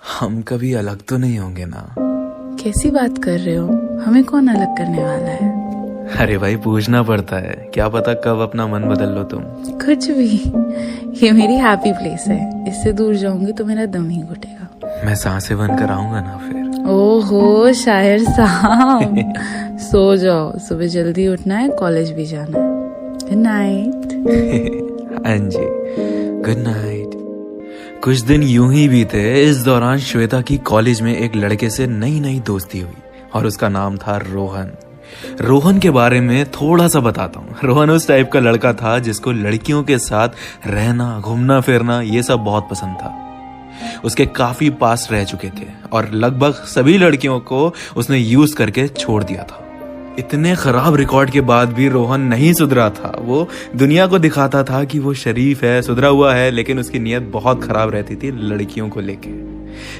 हम कभी अलग तो नहीं होंगे ना? कैसी बात कर रहे हो? हमें कौन अलग करने वाला है? अरे भाई, पूछना पड़ता है, क्या पता कब अपना मन बदल लो तुम। कुछ भी, ये मेरी हैप्पी प्लेस है। इससे दूर जाऊंगी तो मेरा दम ही घुटेगा। मैं सांसें बनकर आऊंगा ना फिर। ओहो शायर साहब, सो जाओ, सुबह जल्दी उठना है, कॉलेज भी जाना है। Good night. हाँ जी, गुड नाइट। कुछ दिन यूं ही बीते। इस दौरान श्वेता की कॉलेज में एक लड़के से नई नई दोस्ती हुई और उसका नाम था रोहन। रोहन के बारे में थोड़ा सा बताता हूँ। रोहन उस टाइप का लड़का था जिसको लड़कियों के साथ रहना, घूमना फिरना ये सब बहुत पसंद था। उसके काफी पास रह चुके थे और लगभग सभी लड़कियों को उसने यूज करके छोड़ दिया था। इतने खराब रिकॉर्ड के बाद भी रोहन नहीं सुधरा था। वो दुनिया को दिखाता था कि वो शरीफ है, सुधरा हुआ है, लेकिन उसकी नीयत बहुत खराब रहती थी लड़कियों को लेके।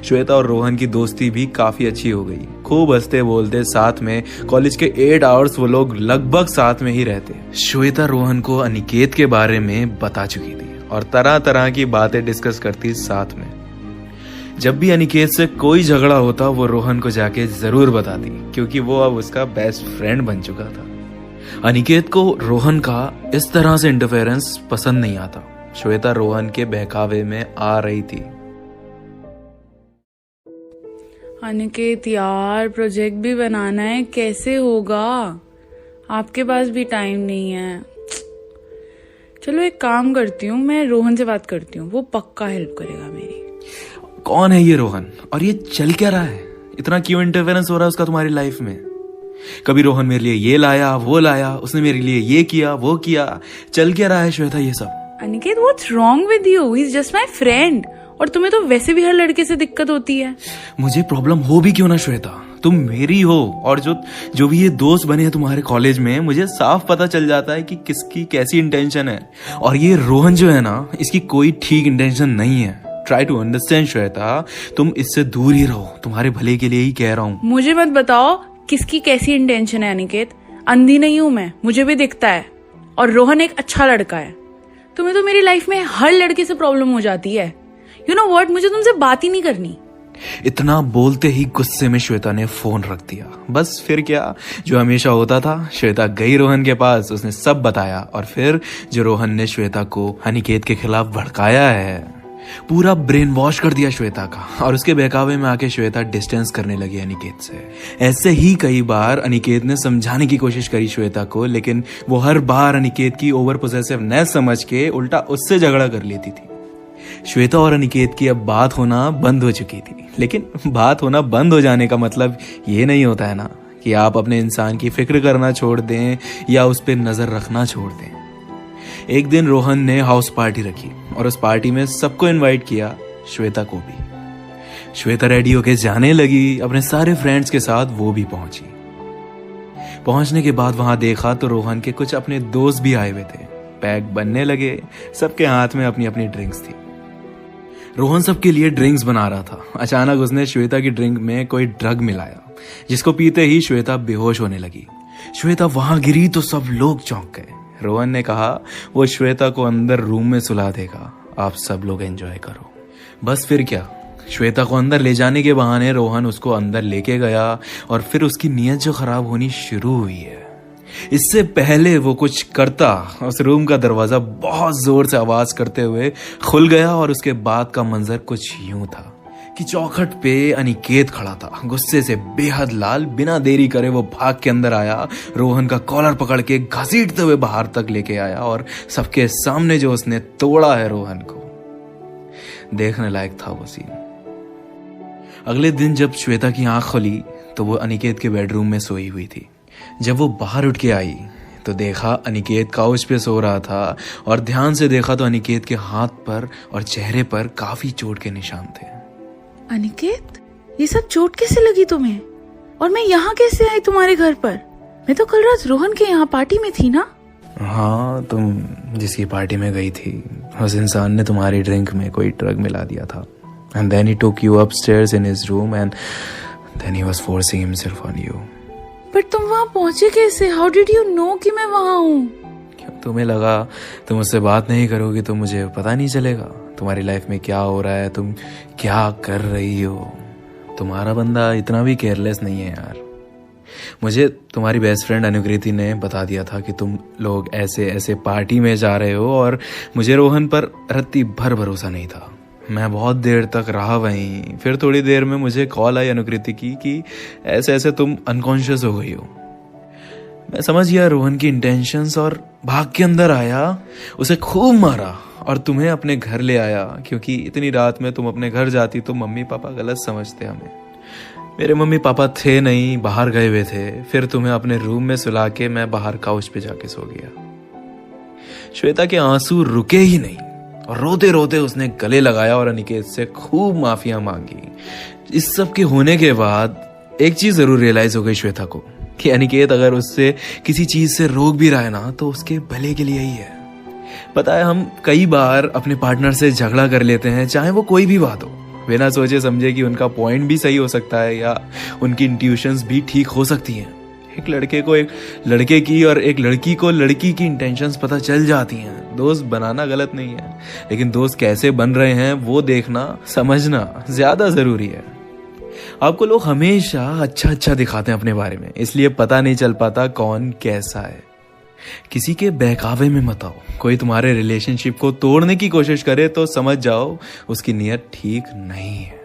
श्वेता और रोहन की दोस्ती भी काफी अच्छी हो गई। खूब हंसते बोलते साथ में, कॉलेज के 8 आवर्स वो लोग लगभग साथ में ही रहते। श्वेता रोहन को अनिकेत के बारे में बता चुकी थी और तरह तरह की बातें डिस्कस करती साथ में। जब भी अनिकेत से कोई झगड़ा होता वो रोहन को जाके जरूर बताती, क्योंकि वो अब उसका बेस्ट फ्रेंड बन चुका था। अनिकेत को रोहन का इस तरह से इंटरफेरेंस पसंद नहीं आता। श्वेता रोहन के बहकावे में आ रही थी। अनिकेत यार, प्रोजेक्ट भी बनाना है, कैसे होगा? आपके पास भी टाइम नहीं है। चलो एक काम करती हूँ, मैं रोहन से बात करती हूँ, वो पक्का हेल्प करेगा मेरी। कौन है ये रोहन और ये चल क्या रहा है? इतना क्यों इंटरफेरेंस हो रहा है उसका तुम्हारी लाइफ में? कभी रोहन मेरे लिए ये लाया, वो लाया, उसने मेरे लिए ये किया, वो किया। चल क्या रहा है श्वेता ये सब? Aniket, what's wrong with you? He is just my friend. और तुम्हें तो वैसे भी हर लड़के से दिक्कत होती है। मुझे प्रॉब्लम हो भी क्यों ना श्वेता, तुम मेरी हो। और जो भी ये दोस्त बने हैं तुम्हारे कॉलेज में, मुझे साफ पता चल जाता है कि किसकी कैसी इंटेंशन है। और ये रोहन जो है ना, इसकी कोई ठीक इंटेंशन नहीं है। ट्राई टू अंडरस्टैंड श्वेता, तुम इससे दूर ही रहो, तुम्हारे भले के लिए ही कह रहा हूँ। मुझे मत बताओ किसकी कैसी इंटेंशन है अनिकेत। अंधी नहीं हूं मैं, मुझे भी दिखता है। और रोहन एक अच्छा लड़का है। तुम्हें तो मेरी लाइफ में हर लड़के से प्रॉब्लम हो जाती है। यू नो व्हाट, मुझे तुमसे बात ही नहीं करनी। इतना बोलते ही गुस्से में श्वेता ने फोन रख दिया। बस फिर क्या, जो हमेशा होता था, श्वेता गई रोहन के पास, उसने सब बताया। और फिर जो रोहन ने श्वेता को अनिकेत के खिलाफ भड़काया है, पूरा ब्रेन वॉश कर दिया श्वेता का। और उसके बहकावे में आके श्वेता डिस्टेंस करने लगी अनिकेत से। ऐसे ही कई बार अनिकेत ने समझाने की कोशिश करी श्वेता को, लेकिन वो हर बार अनिकेत की ओवर पोसेसिवनेस समझ के उल्टा उससे झगड़ा कर लेती थी। श्वेता और अनिकेत की अब बात होना बंद हो चुकी थी। लेकिन बात होना बंद हो जाने का मतलब ये नहीं होता है ना कि आप अपने इंसान की फिक्र करना छोड़ दें या उस पर नजर रखना छोड़ दें। एक दिन रोहन ने हाउस पार्टी रखी और उस पार्टी में सबको इनवाइट किया, श्वेता को भी। श्वेता रेडी होके जाने लगी अपने सारे फ्रेंड्स के साथ, वो भी पहुंची। पहुंचने के बाद वहां देखा तो रोहन के कुछ अपने दोस्त भी आए हुए थे। पैक बनने लगे, सबके हाथ में अपनी अपनी ड्रिंक्स थी। रोहन सबके लिए ड्रिंक्स बना रहा था। अचानक उसने श्वेता की ड्रिंक में कोई ड्रग मिलाया, जिसको पीते ही श्वेता बेहोश होने लगी। श्वेता वहां गिरी तो सब लोग चौंक गए। रोहन ने कहा वो श्वेता को अंदर रूम में सुला देगा, आप सब लोग एंजॉय करो। बस फिर क्या, श्वेता को अंदर ले जाने के बहाने रोहन उसको अंदर लेके गया और फिर उसकी नीयत जो खराब होनी शुरू हुई है। इससे पहले वो कुछ करता, उस रूम का दरवाजा बहुत जोर से आवाज करते हुए खुल गया और उसके बाद का मंजर कुछ यूं था कि चौखट पे अनिकेत खड़ा था, गुस्से से बेहद लाल। बिना देरी करे वो भाग के अंदर आया, रोहन का कॉलर पकड़ के घसीटते हुए बाहर तक लेके आया और सबके सामने जो उसने तोड़ा है रोहन को, देखने लायक था वो सीन। अगले दिन जब श्वेता की आंख खुली तो वो अनिकेत के बेडरूम में सोई हुई थी। जब वो बाहर उठ के आई तो देखा अनिकेत काउच पे सो रहा था और ध्यान से देखा तो अनिकेत के हाथ पर और चेहरे पर काफी चोट के निशान थे। अनिकेत, ये सब चोट कैसे लगी तुम्हें? और मैं यहाँ कैसे आई तुम्हारे घर पर? मैं तो कल रात रोहन के यहाँ पार्टी में थी ना? हाँ, तुम जिसकी पार्टी में गई थी, उस इंसान ने तुम्हारी ड्रिंक में कोई ड्रग मिला दिया था। And then he took you upstairs in his room and then he was forcing himself on you. पर तुम वहाँ पहुँचे कैसे? How did you know कि मैं वहाँ हूँ? क्यों तुम्हें लगा तुम मुझसे बात नहीं करोगी तो मुझे पता नहीं चलेगा? तुम्हारी लाइफ में क्या हो रहा है, तुम क्या कर रही हो। तुम्हारा बंदा इतना भी केयरलेस नहीं है यार। मुझे तुम्हारी बेस्ट फ्रेंड अनुकृति ने बता दिया था कि तुम लोग ऐसे ऐसे पार्टी में जा रहे हो, और मुझे रोहन पर रत्ती भर भरोसा नहीं था। मैं बहुत देर तक रहा वहीं। फिर थोड़ी देर में मुझे कॉल आई अनुकृति की कि ऐसे ऐसे तुम अनकॉन्शियस हो गई हो। मैं समझ गया रोहन की इंटेंशंस और भाग के अंदर आया, उसे खूब मारा और तुम्हें अपने घर ले आया, क्योंकि इतनी रात में तुम अपने घर जाती तो मम्मी पापा गलत समझते हमें। मेरे मम्मी पापा थे नहीं, बाहर गए हुए थे। फिर तुम्हें अपने रूम में सुला के मैं बाहर काउच पे जाके सो गया। श्वेता के आंसू रुके ही नहीं और रोते रोते उसने गले लगाया और अनिकेत से खूब माफिया मांगी। इस सब के होने के बाद एक चीज जरूर रियलाइज हो गई श्वेता को कि अनिकेत अगर उससे किसी चीज से रोक भी रहा है ना तो उसके भले के लिए ही है। पता है, हम कई बार अपने पार्टनर से झगड़ा कर लेते हैं, चाहे वो कोई भी बात हो, बिना सोचे समझे कि उनका पॉइंट भी सही हो सकता है या उनकी इंट्यूशंस भी ठीक हो सकती हैं। एक लड़के को एक लड़के की और एक लड़की को लड़की की इंटेंशंस पता चल जाती हैं। दोस्त बनाना गलत नहीं है, लेकिन दोस्त कैसे बन रहे हैं वो देखना समझना ज्यादा जरूरी है। आपको लोग हमेशा अच्छा अच्छा दिखाते हैं अपने बारे में, इसलिए पता नहीं चल पाता कौन कैसा है। किसी के बहकावे में मत आओ। कोई तुम्हारे रिलेशनशिप को तोड़ने की कोशिश करे तो समझ जाओ उसकी नीयत ठीक नहीं है।